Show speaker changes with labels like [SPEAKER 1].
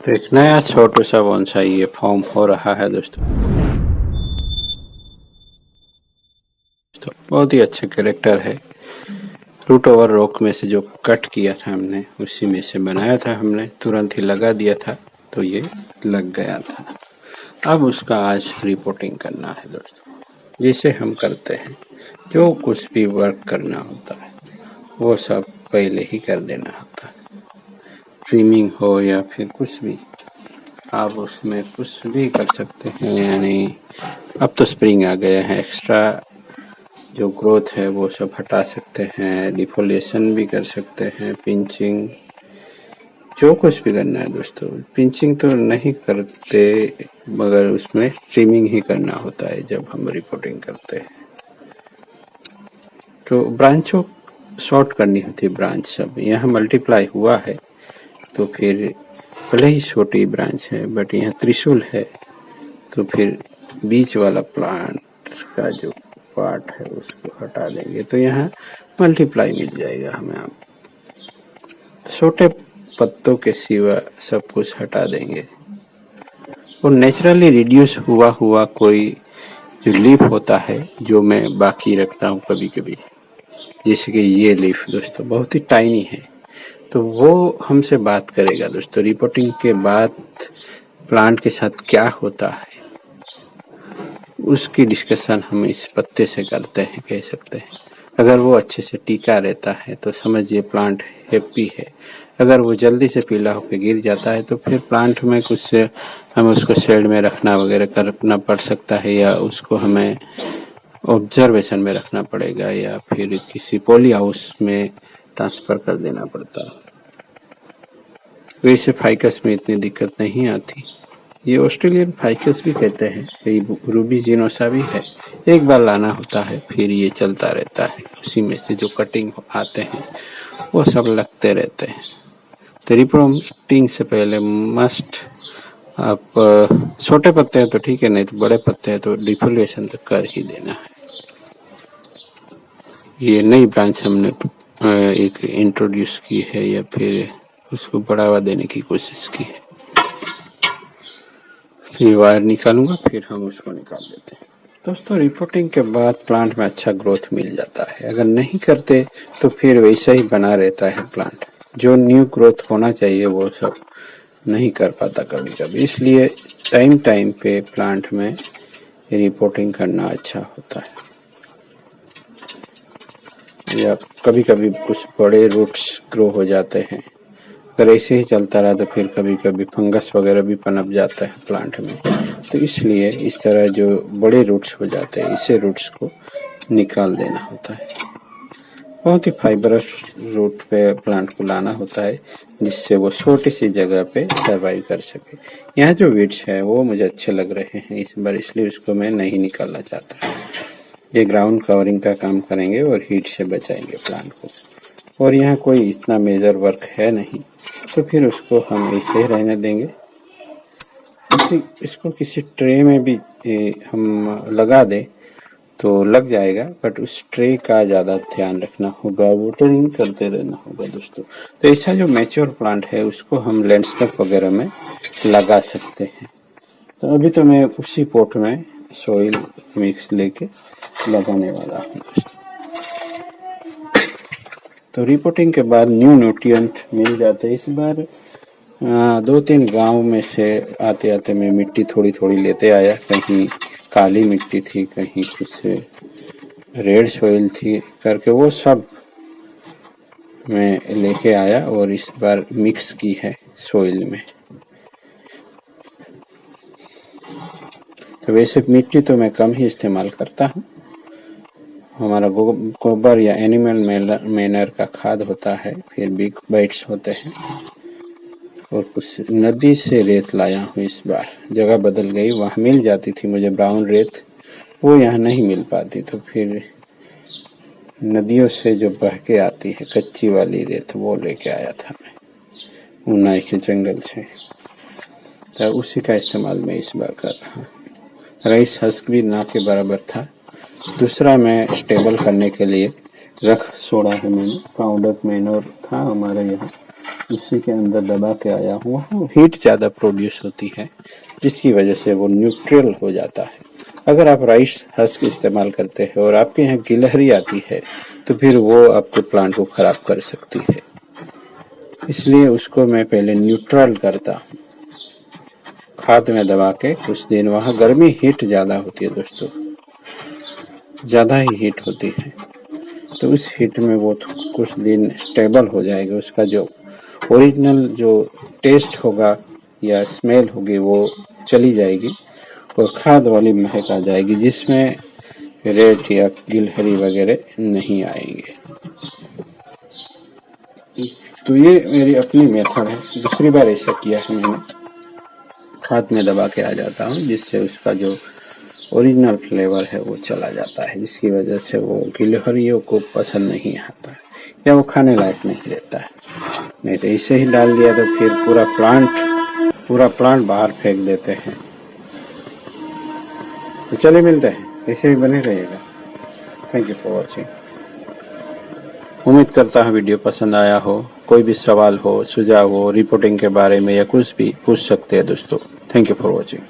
[SPEAKER 1] तो एक नया छोटू सा बोनसाई ये फॉर्म हो रहा है दोस्तों। तो बहुत ही अच्छा कैरेक्टर है। रूट ओवर रॉक में से जो कट किया था हमने उसी में से बनाया था हमने, तुरंत ही लगा दिया था तो ये लग गया था। अब उसका आज रिपोर्टिंग करना है दोस्तों। जिसे हम करते हैं, जो कुछ भी वर्क करना होता है वो सब पहले ही कर देना होता है। ट्रिमिंग हो या फिर कुछ भी, आप उसमें कुछ भी कर सकते हैं। यानी अब तो स्प्रिंग आ गया है, एक्स्ट्रा जो ग्रोथ है वो सब हटा सकते हैं, डिफोलेशन भी कर सकते हैं, पिंचिंग, जो कुछ भी करना है दोस्तों। पिंचिंग तो नहीं करते मगर उसमें ट्रिमिंग ही करना होता है जब हम रिपोर्टिंग करते हैं। तो ब्रांचों शॉर्ट करनी होती है, ब्रांच सब यहाँ मल्टीप्लाई हुआ है तो फिर भले ही छोटी ब्रांच है बट यहाँ त्रिशूल है तो फिर बीच वाला प्लांट का जो पार्ट है उसको हटा देंगे तो यहाँ मल्टीप्लाई मिल जाएगा हमें। आप छोटे पत्तों के सिवा सब कुछ हटा देंगे और नेचुरली रिड्यूस हुआ हुआ कोई जो लीफ होता है जो मैं बाकी रखता हूँ कभी कभी, जैसे कि ये लीफ दोस्तों बहुत ही टाइनी है तो वो हमसे बात करेगा दोस्तों। रिपोर्टिंग के बाद प्लांट के साथ क्या होता है उसकी डिस्कशन हम इस पत्ते से करते हैं, कह सकते हैं। अगर वो अच्छे से टिका रहता है तो समझिए प्लांट हैप्पी है। अगर वो जल्दी से पीला होकर गिर जाता है तो फिर प्लांट में कुछ हमें उसको शेड में रखना वगैरह करना पड़ सकता है, या उसको हमें ऑब्जर्वेशन में रखना पड़ेगा, या फिर किसी पॉली हाउस में ट्रांसफ़र कर देना पड़ता है। वैसे फाइकस में इतनी दिक्कत नहीं आती। ये ऑस्ट्रेलियन फाइकस भी कहते हैं, कई रूबी जिनोसा भी है। एक बार लाना होता है फिर ये चलता रहता है, उसी में से जो कटिंग आते हैं वो सब लगते रहते हैं। तो रिपोर्टिंग से पहले मस्ट आप छोटे पत्ते हैं तो ठीक है, नहीं तो बड़े पत्ते हैं तो डिफोलिएशन तो कर ही देना है। ये नई ब्रांच हमने एक इंट्रोड्यूस की है या फिर उसको बढ़ावा देने की कोशिश की है। ये वायर निकालूंगा फिर हम उसको निकाल देते हैं दोस्तों। रिपोर्टिंग के बाद प्लांट में अच्छा ग्रोथ मिल जाता है। अगर नहीं करते तो फिर वैसा ही बना रहता है प्लांट, जो न्यू ग्रोथ होना चाहिए वो सब नहीं कर पाता कभी कभी। इसलिए टाइम टाइम पे प्लांट में रिपोर्टिंग करना अच्छा होता है। या कभी कभी कुछ बड़े रूट्स ग्रो हो जाते हैं, अगर ऐसे ही चलता रहा तो फिर कभी कभी फंगस वगैरह भी पनप जाता है प्लांट में। तो इसलिए इस तरह जो बड़े रूट्स हो जाते हैं इसे रूट्स को निकाल देना होता है। बहुत ही फाइबरस रूट पे प्लांट को लाना होता है जिससे वो छोटी सी जगह पे सर्वाइव कर सके। यहाँ जो वीड्स है वो मुझे अच्छे लग रहे हैं इस बार, इसलिए उसको मैं नहीं निकालना चाहता। ये ग्राउंड कवरिंग का काम करेंगे और हीट से बचाएंगे प्लांट को। और यहाँ कोई इतना मेजर वर्क है नहीं तो फिर उसको हम ऐसे ही रहने देंगे। इसको किसी ट्रे में भी हम लगा दें तो लग जाएगा, बट उस ट्रे का ज़्यादा ध्यान रखना होगा, वाटरिंग करते रहना होगा दोस्तों। तो ऐसा जो मैच्योर प्लांट है उसको हम लैंडस्केप वगैरह में लगा सकते हैं। तो अभी तो मैं उसी पॉट में सॉइल मिक्स लेके लगाने वाला हूँ दोस्तों। तो रिपोर्टिंग के बाद न्यू न्यूट्रिएंट मिल जाते हैं। इस बार 2-3 गांव में से आते आते मैं मिट्टी थोड़ी थोड़ी लेते आया। कहीं काली मिट्टी थी, कहीं कुछ रेड सॉइल थी करके वो सब मैं लेके आया और इस बार मिक्स की है सॉइल में। तो वैसे मिट्टी तो मैं कम ही इस्तेमाल करता हूँ। हमारा गोबर या एनिमल मैनर का खाद होता है, फिर बिग बाइट्स होते हैं और कुछ नदी से रेत लाया हूँ। इस बार जगह बदल गई, वहाँ मिल जाती थी मुझे ब्राउन रेत, वो यहाँ नहीं मिल पाती तो फिर नदियों से जो बह के आती है कच्ची वाली रेत वो लेके आया था मैं ऊनाई के जंगल से। तो उसी का इस्तेमाल मैं इस बार कर रहा हूँ। राइस हस्क भी ना के बराबर था। दूसरा मैं स्टेबल करने के लिए रख छोड़ा है मैंने, पाउडर मैनोर था हमारे यहाँ उसी के अंदर दबा के आया हूँ, वहाँ हीट ज़्यादा प्रोड्यूस होती है, जिसकी वजह से वो न्यूट्रल हो जाता है। अगर आप राइस हस्क इस्तेमाल करते हैं और आपके यहाँ गिलहरी आती है तो फिर वो आपके प्लांट को ख़राब कर सकती है। इसलिए उसको मैं पहले न्यूट्रल करता हूँ, खाद में दबा के कुछ दिन। वहाँ गर्मी हीट ज़्यादा होती है दोस्तों, ज़्यादा ही हीट होती है, तो उस हीट में वो कुछ दिन स्टेबल हो जाएगा। उसका जो ओरिजिनल जो टेस्ट होगा या स्मेल होगी वो चली जाएगी और खाद वाली महक आ जाएगी, जिसमें रेट या गिलहरी वगैरह नहीं आएंगे। तो ये मेरी अपनी मेथड है। दूसरी बार ऐसा किया है मैंने, खाद में दबा के आ जाता हूँ, जिससे उसका जो ओरिजिनल फ्लेवर है वो चला जाता है, जिसकी वजह से वो गिलहरियों को पसंद नहीं आता है या वो खाने लायक नहीं रहता है। नहीं तो इसे ही डाल दिया तो फिर पूरा प्लांट बाहर फेंक देते हैं। तो चलिए मिलते हैं, ऐसे ही बने रहिएगा। Thank you for watching. उम्मीद करता हूँ वीडियो पसंद आया हो। कोई भी सवाल हो, सुझाव हो, रिपोर्टिंग के बारे में या कुछ भी पूछ सकते हैं दोस्तों। Thank you for watching.